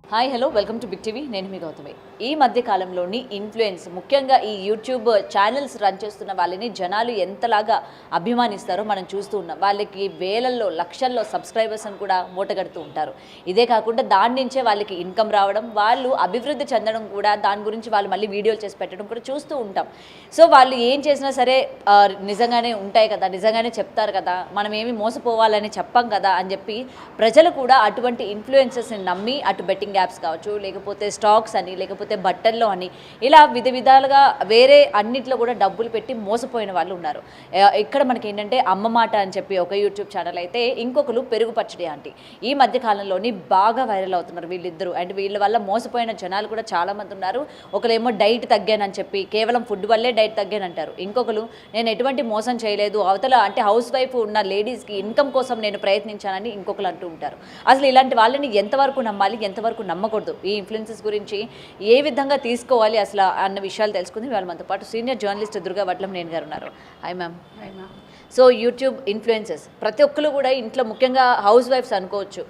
Hi hello welcome to Big TV. నేను మీ గౌతమి. ఈ మధ్య కాలంలోని ఇన్ఫ్లుయెన్స్, ముఖ్యంగా ఈ యూట్యూబ్ ఛానల్స్ రన్ చేస్తున్న వాళ్ళని జనాలు ఎంతలాగా అభిమానిస్తారో మనం చూస్తూ ఉన్నాం. వాళ్ళకి వేలల్లో లక్షల్లో సబ్స్క్రైబర్స్ అని కూడా మూటగడుతూ ఉంటారు. ఇదే కాకుండా దాని నుంచే వాళ్ళకి ఇన్కమ్ రావడం, వాళ్ళు అభివృద్ధి చెందడం కూడా, దాని గురించి వాళ్ళు మళ్ళీ వీడియోలు చేసి పెట్టడం కూడా చూస్తూ ఉంటాం. సో వాళ్ళు ఏం చేసినా సరే నిజంగానే ఉంటాయి కదా, నిజంగానే చెప్తారు కదా, మనం ఏమి మోసపోవాలని చెప్పం కదా అని చెప్పి ప్రజలు కూడా అటువంటి ఇన్ఫ్లుయెన్సర్స్ని నమ్మి అటు బెట్టింగ్ యాప్స్ కావచ్చు, లేకపోతే స్టాక్స్ అని, లేకపోతే బట్టల్లో అని, ఇలా విధాలుగా వేరే అన్నిట్లో కూడా డబ్బులు పెట్టి మోసపోయిన వాళ్ళు ఉన్నారు. ఇక్కడ మనకి ఏంటంటే అమ్మ మాట అని చెప్పి ఒక యూట్యూబ్ ఛానల్ అయితే, ఇంకొకరు పెరుగు పచ్చడి ఆంటీ. ఈ మధ్య కాలంలోని బాగా వైరల్ అవుతున్నారు వీళ్ళిద్దరూ. అండ్ వీళ్ళ వల్ల మోసపోయిన జనాలు కూడా చాలామంది ఉన్నారు. ఒకరేమో డైట్ తగ్గానని చెప్పి, కేవలం ఫుడ్ వల్లే డైట్ తగ్గానంటారు. ఇంకొకరు నేను ఎటువంటి మోసం చేయలేదు, అవతల అంటే హౌస్ వైఫ్ ఉన్న లేడీస్కి ఇన్కమ్ కోసం నేను ప్రయత్నించానని ఇంకొకరు అంటూ ఉంటారు. అసలు ఇలాంటి వాళ్ళని ఎంతవరకు నమ్మాలి, ఎంతవరకు నమ్మకూడదు, ఈ ఇన్ఫ్లుయెన్సెస్ గురించి ఏ విధంగా తీసుకోవాలి అసలు అన్న విషయాలు తెలుసుకుంది వాళ్ళ మనతో పాటు సీనియర్ జర్నలిస్ట్ దుర్గా వడ్లంనేని గారు ఉన్నారు. Hi ma'am. So YouTube influences ప్రతి ఒక్కరు కూడా ఇంట్లో, ముఖ్యంగా హౌస్ వైఫ్స్ అనుకోవచ్చు,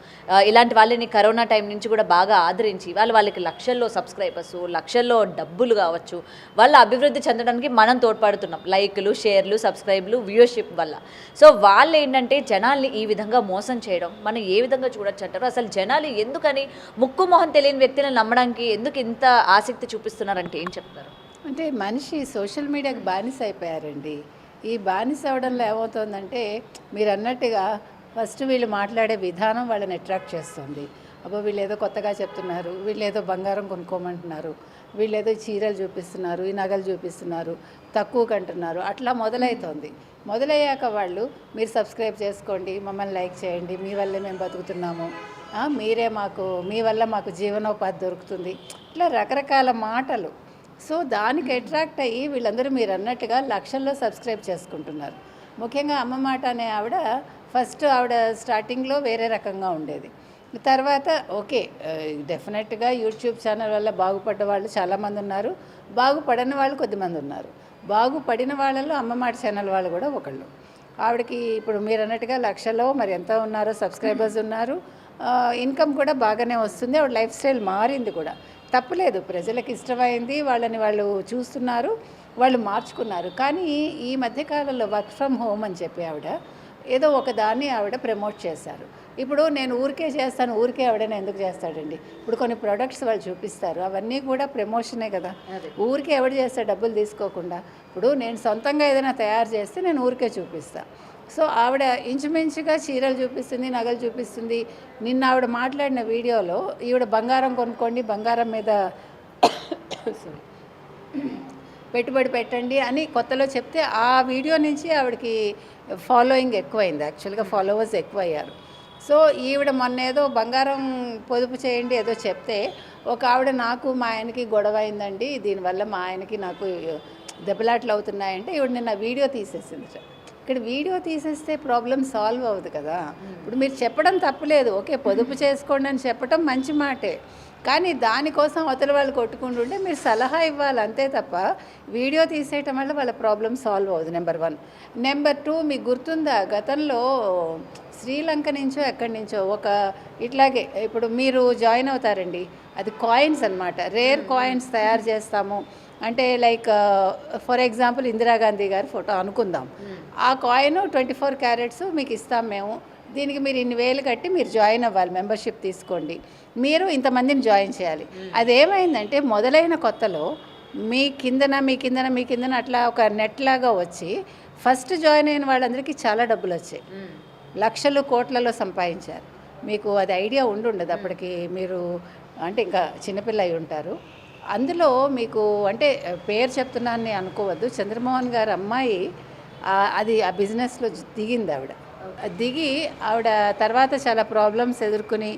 ఇలాంటి వాళ్ళని కరోనా టైం నుంచి కూడా బాగా ఆదరించి వాళ్ళకి లక్షల్లో సబ్స్క్రైబర్స్, లక్షల్లో డబ్బులు కావచ్చు, వాళ్ళ అభివృద్ధి చెందడానికి మనం తోడ్పడుతున్నాం. లైక్లు, షేర్లు, సబ్స్క్రైబ్లు, వ్యూవర్షిప్ వల్ల. సో వాళ్ళు ఏంటంటే జనాల్ని ఈ విధంగా మోసం చేయడం మనం ఏ విధంగా చూడొచ్చు అంటారు? అసలు జనాలు ఎందుకని ముక్కు మొహం తెలియని వ్యక్తులను నమ్మడానికి ఎందుకు ఇంత ఆసక్తి చూపిస్తున్నారంటే ఏం చెప్తారు? అంటే మనిషి సోషల్ మీడియాకి బానిస అయిపోయారండి. ఈ బానిస అవడంలో ఏమవుతుందంటే, మీరు అన్నట్టుగా ఫస్ట్ వీళ్ళు మాట్లాడే విధానం వాళ్ళని అట్రాక్ట్ చేస్తుంది. అబ్బో వీళ్ళు ఏదో కొత్తగా చెప్తున్నారు, వీళ్ళు ఏదో బంగారం కొనుక్కోమంటున్నారు, వీళ్ళు ఏదో చీరలు చూపిస్తున్నారు, ఈ నగలు చూపిస్తున్నారు, తక్కువ కంటున్నారు, అట్లా మొదలవుతుంది. మొదలయ్యాక వాళ్ళు మీరు సబ్స్క్రైబ్ చేసుకోండి, మమ్మల్ని లైక్ చేయండి, మీ వల్లే మేము బతుకుతున్నాము, మీరే మాకు, మీ వల్ల మాకు జీవనోపాధి దొరుకుతుంది, ఇట్లా రకరకాల మాటలు. సో దానికి అట్రాక్ట్ అయ్యి వీళ్ళందరూ మీరు అన్నట్టుగా లక్షల్లో సబ్స్క్రైబ్ చేసుకుంటున్నారు. ముఖ్యంగా అమ్మ మాట అనే ఆవిడ ఆవిడ స్టార్టింగ్లో వేరే రకంగా ఉండేది. తర్వాత ఓకే, డెఫినెట్గా యూట్యూబ్ ఛానల్ వల్ల బాగుపడ్డ వాళ్ళు చాలామంది ఉన్నారు, బాగుపడని వాళ్ళు కొద్దిమంది ఉన్నారు. బాగుపడిన వాళ్ళలో అమ్మ మాట ఛానల్ వాళ్ళు కూడా ఒకళ్ళు. ఆవిడకి ఇప్పుడు మీరు అన్నట్టుగా లక్షలో మరి ఎంత ఉన్నారో సబ్స్క్రైబర్స్ ఉన్నారు, ఇన్కమ్ కూడా బాగానే వస్తుంది. ఆవిడ లైఫ్ స్టైల్ మారింది కూడా, తప్పులేదు, ప్రజలకు ఇష్టమైంది, వాళ్ళని వాళ్ళు చూస్తున్నారు, వాళ్ళు మార్చుకున్నారు. కానీ ఈ మధ్యకాలంలో వర్క్ ఫ్రమ్ హోమ్ అని చెప్పి ఆవిడ ఏదో ఒక దాన్ని ఆవిడ ప్రమోట్ చేశారు. ఇప్పుడు నేను ఊరికే చేస్తాను, ఊరికే ఆవిడని ఎందుకు చేస్తాడండి? ఇప్పుడు కొన్ని ప్రొడక్ట్స్ వాళ్ళు చూపిస్తారు, అవన్నీ కూడా ప్రమోషనే కదా. ఊరికే ఎవడు చేస్తాడు డబ్బులు తీసుకోకుండా? ఇప్పుడు నేను సొంతంగా ఏదైనా తయారు చేస్తే నేను ఊరికే చూపిస్తాను. సో ఆవిడ ఇంచుమించుగా చీరలు చూపిస్తుంది, నగలు చూపిస్తుంది. నిన్న ఆవిడ మాట్లాడిన వీడియోలో ఈవిడ బంగారం కొనుక్కోండి, బంగారం మీద పెట్టుబడి పెట్టండి అని కొత్తలో చెప్తే, ఆ వీడియో నుంచి ఆవిడకి ఫాలోయింగ్ ఎక్కువైంది, యాక్చువల్గా ఫాలోవర్స్ ఎక్కువయ్యారు. సో ఈవిడ మొన్న ఏదో బంగారం పొదుపు చేయండి ఏదో చెప్తే, ఒక ఆవిడ నాకు మా ఆయనకి గొడవ అయిందండి, దీనివల్ల మా ఆయనకి నాకు దెబ్బలాట్లు అవుతున్నాయంటే ఈవిడ నిన్న వీడియో తీసేసింది. ఇక్కడ వీడియో తీసేస్తే ప్రాబ్లం సాల్వ్ అవ్వదు కదా. ఇప్పుడు మీరు చెప్పడం తప్పులేదు, ఓకే పొదుపు చేసుకోండి అని చెప్పడం మంచి మాటే, కానీ దానికోసం అవతల వాళ్ళు కొట్టుకుంటుంటే మీరు సలహా ఇవ్వాలి అంతే తప్ప వీడియో తీసేయటం వల్ల వాళ్ళ ప్రాబ్లం సాల్వ్ అవ్వదు. నెంబర్ 1. నెంబర్ 2, మీకు గుర్తుందా గతంలో శ్రీలంక నుంచో ఎక్కడి నుంచో ఒక ఇట్లాగే, ఇప్పుడు మీరు జాయిన్ అవుతారండి, అది కాయిన్స్ అనమాట, రేర్ కాయిన్స్ తయారు చేస్తాము అంటే, లైక్ ఫర్ ఎగ్జాంపుల్ ఇందిరాగాంధీ గారి ఫోటో అనుకుందాం, ఆ కాయిన్ 24 క్యారెట్స్ మీకు ఇస్తాం మేము, దీనికి మీరు ఇన్ని వేలు కట్టి మీరు జాయిన్ అవ్వాలి, మెంబర్షిప్ తీసుకోండి, మీరు ఇంతమందిని జాయిన్ చేయాలి. అదేమైందంటే మొదలైన కొత్తలో మీ కిందన అట్లా ఒక నెట్ లాగా వచ్చి ఫస్ట్ జాయిన్ అయిన వాళ్ళందరికీ చాలా డబ్బులు వచ్చాయి, లక్షలు కోట్లలో సంపాదించారు. మీకు అది ఐడియా ఉండదు అప్పటికి, మీరు అంటే ఇంకా చిన్నపిల్ల అయి ఉంటారు. అందులో మీకు అంటే పేరు చెప్తున్నానని అనుకోవద్దు, చంద్రమోహన్ గారి అమ్మాయి అది ఆ బిజినెస్లో దిగింది. దిగి ఆవిడ తర్వాత చాలా ప్రాబ్లమ్స్ ఎదుర్కొని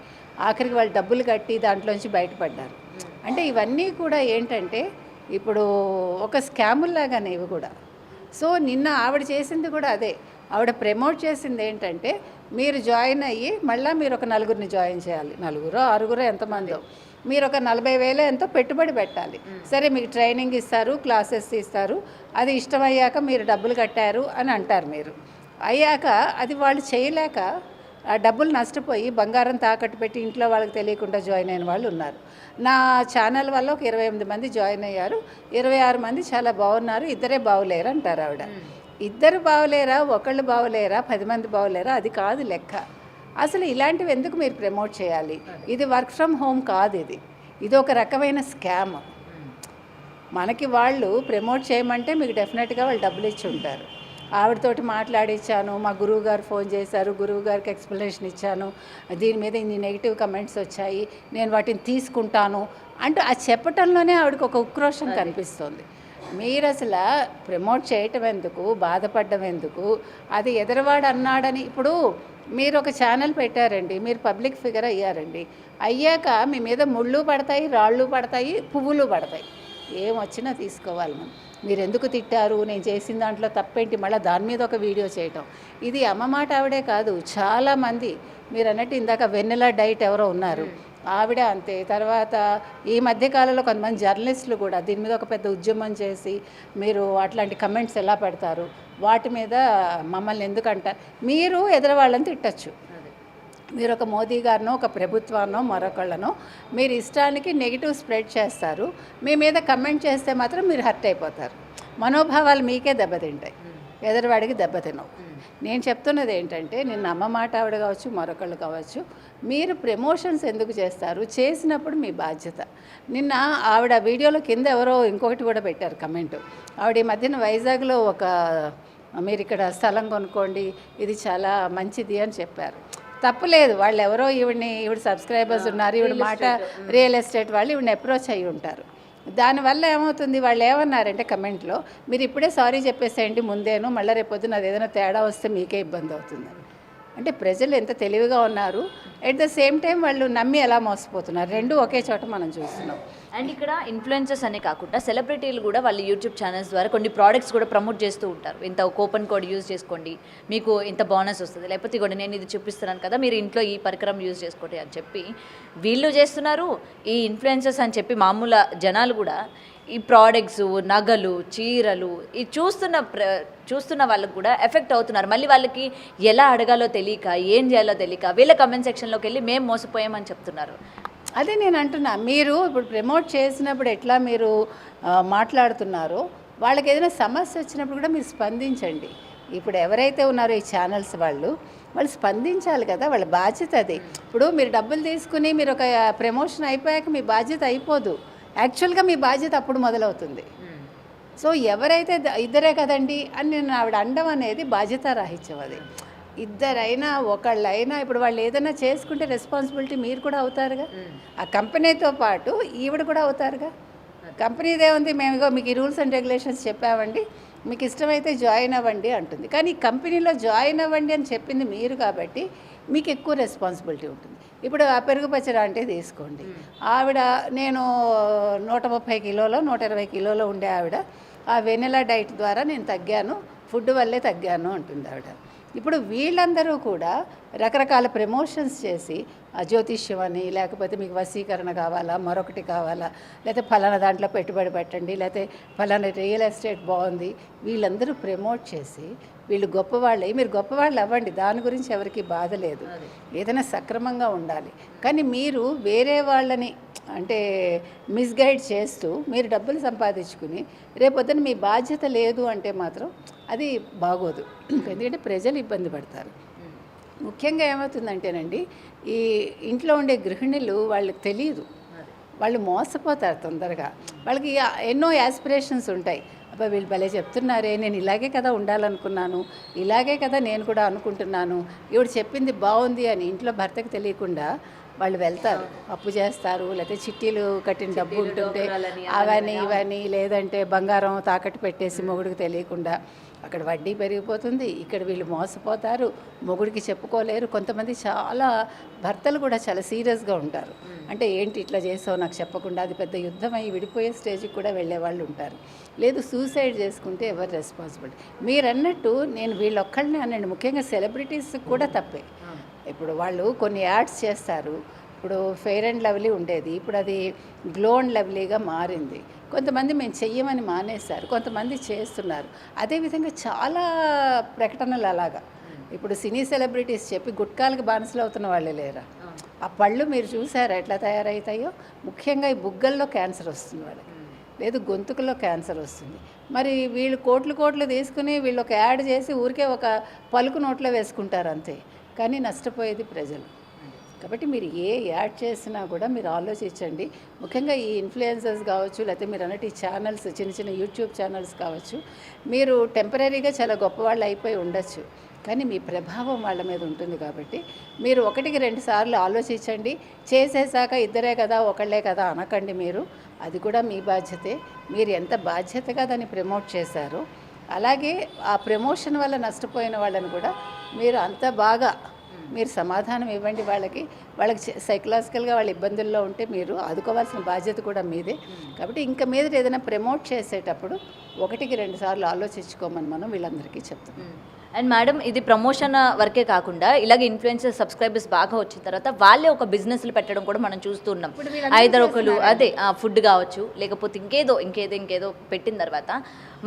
ఆఖరికి వాళ్ళు డబ్బులు కట్టి దాంట్లోంచి బయటపడ్డారు. అంటే ఇవన్నీ కూడా ఏంటంటే ఇప్పుడు ఒక స్కాముల్లాగానే ఇవి కూడా. సో నిన్న ఆవిడ చేసింది కూడా అదే, ఆవిడ ప్రమోట్ చేసింది ఏంటంటే, మీరు జాయిన్ అయ్యి మళ్ళీ మీరు ఒక నలుగురిని జాయిన్ చేయాలి, 4 6 ఎంతమందో, మీరు ఒక 40,000 ఎంతో పెట్టుబడి పెట్టాలి. సరే మీకు ట్రైనింగ్ ఇస్తారు, క్లాసెస్ ఇస్తారు, అది ఇష్టమయ్యాక మీరు డబ్బులు కట్టారు అని అంటారు. మీరు అయ్యాక అది వాళ్ళు చేయలేక ఆ డబ్బులు నష్టపోయి బంగారం తాకట్టు పెట్టి ఇంట్లో వాళ్ళకి తెలియకుండా జాయిన్ అయిన వాళ్ళు ఉన్నారు. నా ఛానల్ వల్ల ఒక 28 మంది జాయిన్ అయ్యారు, 26 మంది చాలా బాగున్నారు, ఇద్దరే బాగులేరు అంటారు ఆవిడ. ఇద్దరు బాగులేరా, ఒకళ్ళు బాగులేరా, 10 మంది బాగులేరా, అది కాదు లెక్క. అసలు ఇలాంటివి ఎందుకు మీరు ప్రమోట్ చేయాలి? ఇది వర్క్ ఫ్రమ్ హోమ్ కాదు, ఇది ఒక రకమైన స్కామ్. మనకి వాళ్ళు ప్రమోట్ చేయమంటే మీకు డెఫినెట్గా వాళ్ళు డబ్బులు ఇచ్చి ఉంటారు. ఆవిడతోటి మాట్లాడిచ్చాను, మా గురువు గారు ఫోన్ చేశారు, గురువు గారికి ఎక్స్ప్లెనేషన్ ఇచ్చాను, దీని మీద ఇన్ని నెగిటివ్ కమెంట్స్ వచ్చాయి, నేను వాటిని తీసుకుంటాను అంటూ ఆ చెప్పటంలోనే ఆవిడకి ఒక ఉక్రోషం కనిపిస్తుంది. మీరు అసలు ప్రమోట్ చేయటం ఎందుకు, బాధపడడం ఎందుకు? అది ఎదరవాడు అన్నాడని ఇప్పుడు మీరు ఒక ఛానల్ పెట్టారండి, మీరు పబ్లిక్ ఫిగర్ అయ్యారండి, అయ్యాక మీ మీద ముళ్ళు పడతాయి, రాళ్ళు పడతాయి, పువ్వులు పడతాయి, ఏం వచ్చినా తీసుకోవాలి. మీరు ఎందుకు తిట్టారు, నేను చేసిన దాంట్లో తప్పేంటి, మళ్ళీ దాని మీద ఒక వీడియో చేయటం. ఇది అమ్మ మాట ఆవిడే కాదు, చాలామంది మీరు అన్నట్టు ఇందాక వెన్నెల డైట్ ఎవరో ఉన్నారు, ఆవిడ అంతే. తర్వాత ఈ మధ్యకాలంలో కొంతమంది జర్నలిస్టులు కూడా దీని మీద ఒక పెద్ద ఉద్యమం చేసి మీరు అట్లాంటి కమెంట్స్ ఎలా పెడతారు, వాటి మీద మమ్మల్ని ఎందుకంటారు. మీరు ఎదురవాళ్ళని తిట్టచ్చు, మీరు ఒక మోదీ గారినో ఒక ప్రభుత్వాన్నో మరొకళ్ళనో మీరు ఇష్టానికి నెగిటివ్ స్ప్రెడ్ చేస్తారు, మీ మీద కమెంట్ చేస్తే మాత్రం మీరు హర్ట్ అయిపోతారు, మనోభావాలు మీకే దెబ్బతింటాయి, ఎదురువాడికి దెబ్బతినవు. నేను చెప్తున్నది ఏంటంటే, నిన్న అమ్మ మాట ఆవిడ కావచ్చు, మరొకళ్ళు కావచ్చు, మీరు ప్రమోషన్స్ ఎందుకు చేస్తారు, చేసినప్పుడు మీ బాధ్యత. నిన్న ఆవిడ వీడియోలో కింద ఎవరో ఇంకొకటి కూడా పెట్టారు కమెంట్, ఆవిడ ఈ మధ్యన వైజాగ్లో ఒక మీరు ఇక్కడ స్థలం కొనుక్కోండి, ఇది చాలా మంచిది అని చెప్పారు. తప్పులేదు, వాళ్ళు ఎవరో ఈవిడ సబ్స్క్రైబర్స్ ఉన్నారు, ఈవిడ మాట రియల్ ఎస్టేట్ వాళ్ళు ఈవిడని అప్రోచ్ అయ్యి ఉంటారు. దానివల్ల ఏమవుతుంది, వాళ్ళు ఏమన్నారంటే కమెంట్లో, మీరు ఇప్పుడే సారీ చెప్పేసేయండి ముందేను, మళ్ళీ రేపొద్దున అది ఏదైనా తేడా వస్తే మీకే ఇబ్బంది అవుతుందని. అంటే ప్రజలు ఎంత తెలివిగా ఉన్నారు, ఎట్ ద సేమ్ టైం వాళ్ళు నమ్మి ఎలా మోసపోతున్నారు, రెండు ఒకే చోట మనం చూస్తున్నాం. అండ్ ఇక్కడ ఇన్ఫ్లుయెన్సర్స్ అనే కాకుండా సెలబ్రిటీలు కూడా వాళ్ళ యూట్యూబ్ ఛానల్స్ ద్వారా కొన్ని ప్రోడక్ట్స్ కూడా ప్రమోట్ చేస్తూ ఉంటారు. ఇంత కూపన్ కోడ్ యూజ్ చేసుకోండి, మీకు ఇంత బోనస్ వస్తుంది, లేకపోతే కూడా నేను ఇది చూపిస్తున్నాను కదా, మీరు ఇంట్లో ఈ పరికరం యూజ్ చేసుకోండి అని చెప్పి వీళ్ళు చేస్తున్నారు. ఈ ఇన్ఫ్లుయెన్సర్స్ అని చెప్పి మామూలు జనాలు కూడా ఈ ప్రోడక్ట్స్, నగలు, చీరలు ఈ చూస్తున్న వాళ్ళకు కూడా ఎఫెక్ట్ అవుతున్నారు. మళ్ళీ వాళ్ళకి ఎలా అడగాలో తెలియక, ఏం చేయాలో తెలియక వీళ్ళ కమెంట్ సెక్షన్లోకి వెళ్ళి మేము మోసపోయామని చెప్తున్నారు. అదే నేను అంటున్నా, మీరు ఇప్పుడు ప్రమోట్ చేసినప్పుడు ఎట్లా మీరు మాట్లాడుతున్నారో, వాళ్ళకి ఏదైనా సమస్య వచ్చినప్పుడు కూడా మీరు స్పందించండి. ఇప్పుడు ఎవరైతే ఉన్నారో ఈ ఛానల్స్ వాళ్ళు స్పందించాలి కదా, వాళ్ళ బాధ్యత అది. ఇప్పుడు మీరు డబ్బులు తీసుకుని మీరు ఒక ప్రమోషన్ అయిపోయాక మీ బాధ్యత అయిపోదు, యాక్చువల్గా మీ బాధ్యత అప్పుడు మొదలవుతుంది. సో ఎవరైతే ఇద్దరే కదండి అని నేను ఆవిడ అండం అనేది బాధ్యతారాహిత్యం. అది ఇద్దరైనా ఒకళ్ళైనా ఇప్పుడు వాళ్ళు ఏదైనా చేసుకుంటే రెస్పాన్సిబిలిటీ మీరు కూడా అవుతారుగా, ఆ కంపెనీతో పాటు ఈవిడ కూడా అవుతారుగా. కంపెనీదే ఉంది, మేము మీకు ఈ రూల్స్ అండ్ రెగ్యులేషన్స్ చెప్పామండి, మీకు ఇష్టమైతే జాయిన్ అవ్వండి అంటుంది. కానీ ఈ కంపెనీలో జాయిన్ అవ్వండి అని చెప్పింది మీరు కాబట్టి మీకు ఎక్కువ రెస్పాన్సిబిలిటీ ఉంటుంది. ఇప్పుడు ఆ పెరుగు పచ్చడి అంటే తీసుకోండి, ఆవిడ నేను 130 కిలోలో 120 కిలోలో ఉండే ఆవిడ ఆ వెనిలా డైట్ ద్వారా నేను తగ్గాను, ఫుడ్ వల్లే తగ్గాను అంటుంది ఆవిడ. ఇప్పుడు వీళ్ళందరూ కూడా రకరకాల ప్రమోషన్స్ చేసి జ్యోతిష్యం అని, లేకపోతే మీకు వశీకరణ కావాలా, మరొకటి కావాలా, లేకపోతే ఫలానా దాంట్లో పెట్టుబడి పెట్టండి, లేకపోతే ఫలానా రియల్ ఎస్టేట్ బాగుంది, వీళ్ళందరూ ప్రమోట్ చేసి వీళ్ళు గొప్పవాళ్ళే. మీరు గొప్పవాళ్ళు అవ్వండి, దాని గురించి ఎవరికి బాధ లేదు, ఏదైనా సక్రమంగా ఉండాలి. కానీ మీరు వేరే వాళ్ళని అంటే మిస్గైడ్ చేస్తూ మీరు డబ్బులు సంపాదించుకుని రేపొద్దున మీ బాధ్యత లేదు అంటే మాత్రం అది బాగోదు. ఎందుకంటే ప్రజలు ఇబ్బంది పడతారు. ముఖ్యంగా ఏమవుతుందంటేనండి, ఈ ఇంట్లో ఉండే గృహిణులు వాళ్ళకి తెలియదు, వాళ్ళు మోసపోతారు తొందరగా. వాళ్ళకి ఎన్నో యాస్పిరేషన్స్ ఉంటాయి, అబ్బా వీళ్ళు భలే చెప్తున్నారే, నేను ఇలాగే కదా ఉండాలనుకున్నాను, ఇలాగే కదా నేను కూడా అనుకుంటున్నాను, ఈవిడ చెప్పింది బాగుంది అని ఇంట్లో భర్తకు తెలియకుండా వాళ్ళు వెళ్తారు, అప్పు చేస్తారు, లేకపోతే చిట్టీలు కట్టిన డబ్బు ఉంటుంటే అవన్నీ ఇవన్నీ, లేదంటే బంగారం తాకట్టు పెట్టేసి మొగుడికి తెలియకుండా అక్కడ వడ్డీ పెరిగిపోతుంది, ఇక్కడ వీళ్ళు మోసపోతారు, మొగుడికి చెప్పుకోలేరు. కొంతమంది చాలా భర్తలు కూడా చాలా సీరియస్గా ఉంటారు, అంటే ఏంటి ఇట్లా చేసావు నాకు చెప్పకుండా, అది పెద్ద యుద్ధం అయ్యి విడిపోయే స్టేజ్కి కూడా వెళ్ళే వాళ్ళు ఉంటారు. లేదు సూసైడ్ చేసుకుంటే ఎవరు రెస్పాన్సిబిలిటీ. మీరు అన్నట్టు నేను వీళ్ళొక్కళ్ళనే అనండి, ముఖ్యంగా సెలబ్రిటీస్ కూడా తప్పే. ఇప్పుడు వాళ్ళు కొన్ని యాడ్స్ చేస్తారు, ఇప్పుడు ఫెయిర్ అండ్ లవ్లీ ఉండేది, ఇప్పుడు అది గ్లో అండ్ లవ్లీగా మారింది. కొంతమంది మేము చెయ్యమని మానేశారు, కొంతమంది చేస్తున్నారు. అదేవిధంగా చాలా ప్రకటనలు అలాగా ఇప్పుడు సినీ సెలబ్రిటీస్ చెప్పి గుట్కాలకి బానిసలు అవుతున్న వాళ్ళే లేరా? ఆ పళ్ళు మీరు చూసారా ఎట్లా తయారవుతాయో? ముఖ్యంగా ఈ బుగ్గల్లో క్యాన్సర్ వస్తుంది వాళ్ళకి, లేదు గొంతుకులో క్యాన్సర్ వస్తుంది. మరి వీళ్ళు కోట్లు తీసుకుని వీళ్ళు ఒక యాడ్ చేసి ఊరికే ఒక పలుకు నోట్లో వేసుకుంటారు అంతే, కానీ నష్టపోయేది ప్రజలు. కాబట్టి మీరు ఏ యాడ్ చేసినా కూడా మీరు ఆలోచించండి. ముఖ్యంగా ఈ ఇన్ఫ్లుయెన్సర్స్ కావచ్చు, లేకపోతే మీరు అన్నట్టు ఈ ఛానల్స్, చిన్న యూట్యూబ్ ఛానల్స్ కావచ్చు, మీరు టెంపరీగా చాలా గొప్పవాళ్ళు అయిపోయి ఉండొచ్చు, కానీ మీ ప్రభావం వాళ్ళ మీద ఉంటుంది. కాబట్టి మీరు 1-2 సార్లు ఆలోచించండి. చేసేసాక ఇద్దరే కదా ఒకళ్ళే కదా అనకండి. మీరు అది కూడా మీ బాధ్యతే. మీరు ఎంత బాధ్యతగా దాన్ని ప్రమోట్ చేశారో, అలాగే ఆ ప్రమోషన్ వల్ల నష్టపోయిన వాళ్ళని కూడా మీరు అంత బాగా మీరు సమాధానం ఇవ్వండి. వాళ్ళకి సైకలాజికల్గా వాళ్ళ ఇబ్బందుల్లో ఉంటే మీరు ఆదుకోవాల్సిన బాధ్యత కూడా మీదే. కాబట్టి ఇంకా మీద ఏదైనా ప్రమోట్ చేసేటప్పుడు 1-2 సార్లు ఆలోచించుకోమని మనం వీళ్ళందరికీ చెప్తాం. అండ్ మేడం, ఇది ప్రమోషన్ వరకే కాకుండా ఇలాగ ఇన్ఫ్లుయెన్సర్ సబ్స్క్రైబర్స్ బాగా వచ్చిన తర్వాత వాళ్ళే ఒక బిజినెస్లు పెట్టడం కూడా మనం చూస్తున్నాం. ఐదర్ ఒకరు అదే ఫుడ్ కావచ్చు, లేకపోతే ఇంకేదో పెట్టిన తర్వాత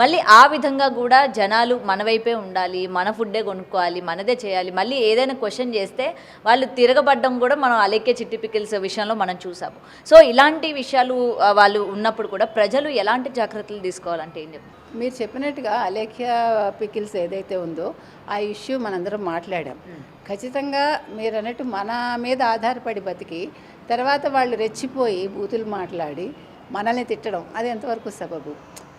మళ్ళీ ఆ విధంగా కూడా జనాలు మన వైపే ఉండాలి, మన ఫుడ్డే కొనుక్కోవాలి, మనదే చేయాలి, మళ్ళీ ఏదైనా క్వశ్చన్ చేస్తే వాళ్ళు తిరగబడ్డం కూడా మనం అలేఖ్య చిట్టి పికిల్స్ విషయంలో మనం చూసాము. సో ఇలాంటి విషయాలు వాళ్ళు ఉన్నప్పుడు కూడా ప్రజలు ఎలాంటి జాగ్రత్తలు తీసుకోవాలంటే ఏం చెప్తారు? మీరు చెప్పినట్టుగా అలేఖ్య పికిల్స్ ఏదైతే ఉందో ఆ ఇష్యూ మనందరం మాట్లాడాం. ఖచ్చితంగా మీరు అన్నట్టు మన మీద ఆధారపడి బతికి తర్వాత వాళ్ళు రెచ్చిపోయి బూతులు మాట్లాడి మనల్ని తిట్టడం అది ఎంతవరకు సబబు?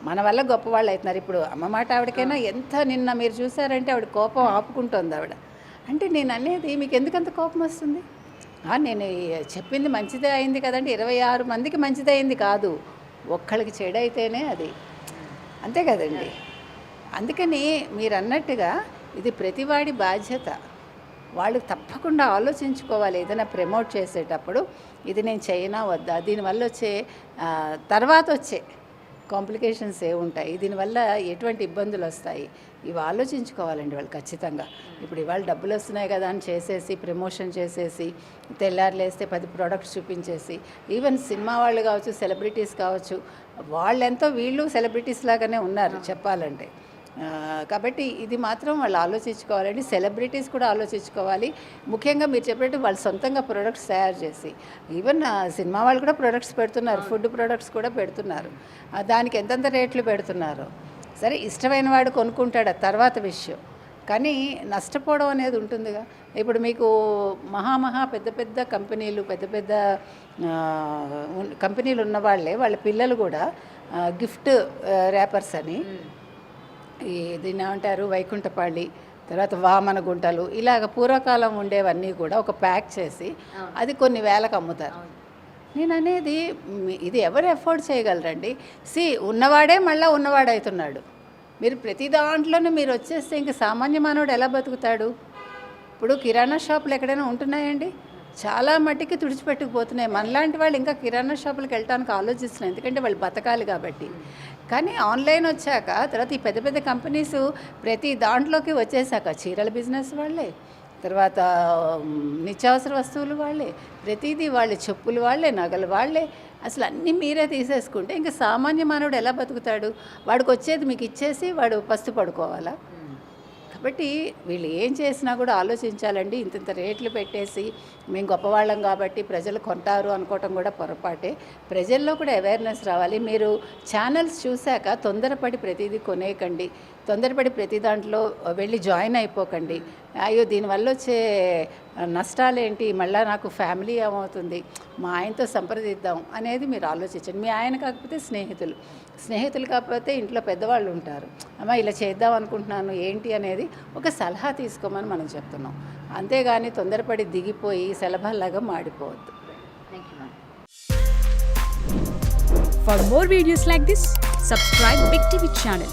మన వల్ల గొప్పవాళ్ళు అవుతున్నారు. ఇప్పుడు అమ్మ మాట ఆవిడకైనా ఎంత నిన్న మీరు చూసారంటే ఆవిడ కోపం ఆపుకుంటోంది ఆవిడ. అంటే నేను అనేది మీకు ఎందుకంత కోపం వస్తుంది? నేను చెప్పింది మంచిదే అయింది కదండి, 26 మందికి మంచిదే అయింది కాదు, ఒక్కళ్ళకి చెడైతేనే అది అంతే కదండి. అందుకని మీరు అన్నట్టుగా ఇది ప్రతివాడి బాధ్యత. వాళ్ళు తప్పకుండా ఆలోచించుకోవాలి ఏదైనా ప్రమోట్ చేసేటప్పుడు, ఇది నేను చేయనా వద్దా, దీనివల్ల వచ్చే తర్వాత వచ్చే కాంప్లికేషన్స్ ఏముంటాయి, దీనివల్ల ఎటువంటి ఇబ్బందులు వస్తాయి, ఇవి ఆలోచించుకోవాలండి వాళ్ళు ఖచ్చితంగా. ఇప్పుడు ఇవాళ డబ్బులు వస్తున్నాయి కదా అని చేసేసి ప్రమోషన్ చేసేసి తెల్లారులేస్తే 10 ప్రోడక్ట్స్ చూపించేసి, ఈవెన్ సినిమా వాళ్ళు కావచ్చు, సెలబ్రిటీస్ కావచ్చు, వాళ్ళెంతో వీళ్ళు సెలబ్రిటీస్ లాగానే ఉన్నారు చెప్పాలంటే. కాబట్టి ఇది మాత్రం వాళ్ళు ఆలోచించుకోవాలండి. సెలబ్రిటీస్ కూడా ఆలోచించుకోవాలి. ముఖ్యంగా మీరు చెప్పినట్టు వాళ్ళు సొంతంగా ప్రొడక్ట్స్ తయారు చేసి, ఈవెన్ సినిమా వాళ్ళు కూడా ప్రొడక్ట్స్ పెడుతున్నారు, ఫుడ్ ప్రొడక్ట్స్ కూడా పెడుతున్నారు. దానికి ఎంతెంత రేట్లు పెడుతున్నారు. సరే ఇష్టమైన వాడు కొనుక్కుంటాడు, తర్వాత విషయం, కానీ నష్టపోవడం అనేది ఉంటుందిగా. ఇప్పుడు మీకు పెద్ద కంపెనీలు, పెద్ద కంపెనీలు ఉన్న వాళ్ళ పిల్లలు కూడా గిఫ్ట్ ర్యాపర్స్ అని, దీన్ని ఏమంటారు, వైకుంఠపాళి, తర్వాత వామన గుంటలు, ఇలాగ పూర్వకాలం ఉండేవన్నీ కూడా ఒక ప్యాక్ చేసి అది కొన్ని వేలకు అమ్ముతారు. నేను అనేది ఇది ఎవరు ఎఫోర్డ్ చేయగలరండి? ఉన్నవాడే మళ్ళీ ఉన్నవాడవుతున్నాడు. మీరు ప్రతి దాంట్లోనూ మీరు వచ్చేస్తే ఇంక సామాన్య మానవుడు ఎలా బతుకుతాడు? ఇప్పుడు కిరాణా షాపులు ఎక్కడైనా ఉంటున్నాయండి? చాలా మట్టికి తుడిచిపెట్టుకుపోతున్నాయి. మనలాంటి వాళ్ళు ఇంకా కిరాణా షాపులకు వెళ్ళడానికి ఆలోచిస్తున్నాయి, ఎందుకంటే వాళ్ళు బతకాలి కాబట్టి. కానీ ఆన్లైన్ వచ్చాక తర్వాత ఈ పెద్ద కంపెనీస్ ప్రతి దాంట్లోకి వచ్చేసాక చీరల బిజినెస్ వాళ్ళే, తర్వాత నిత్యావసర వస్తువులు వాళ్ళే, ప్రతిదీ వాళ్ళే, చెప్పులు వాళ్ళే, నగలు వాళ్ళే, అసలు అన్నీ మీరే తీసేసుకుంటే ఇంకా సామాన్య మానవుడు ఎలా బతుకుతాడు? వాడికి వచ్చేది మీకు ఇచ్చేసి వాడు పస్తు పడుకోవాలా? కాబట్టి వీళ్ళు ఏం చేసినా కూడా ఆలోచించాలండి. ఇంత రేట్లు పెట్టేసి మేము గొప్పవాళ్ళం కాబట్టి ప్రజలు కొంటారు అనుకోవటం కూడా పొరపాటే. ప్రజల్లో కూడా అవేర్నెస్ రావాలి. మీరు ఛానల్స్ చూశాక తొందరపడి ప్రతిదీ కొనేయకండి, తొందరపడి ప్రతి దాంట్లో వెళ్ళి జాయిన్ అయిపోకండి. అయ్యో దీనివల్ల వచ్చే నష్టాలేంటి, మళ్ళీ నాకు ఫ్యామిలీ ఏమవుతుంది, మా ఆయనతో సంప్రదిద్దాం అనేది మీరు ఆలోచించండి. మీ ఆయన కాకపోతే స్నేహితులు కాకపోతే ఇంట్లో పెద్దవాళ్ళు ఉంటారు, అమ్మ ఇలా చేద్దాం అనుకుంటున్నాను ఏంటి అనేది ఒక సలహా తీసుకోమని మనం చెప్తున్నాం. అంతేగాని తొందరపడి దిగిపోయి సలభాలాగా మాడిపోవద్దు. For more videos like this, subscribe Big TV channel.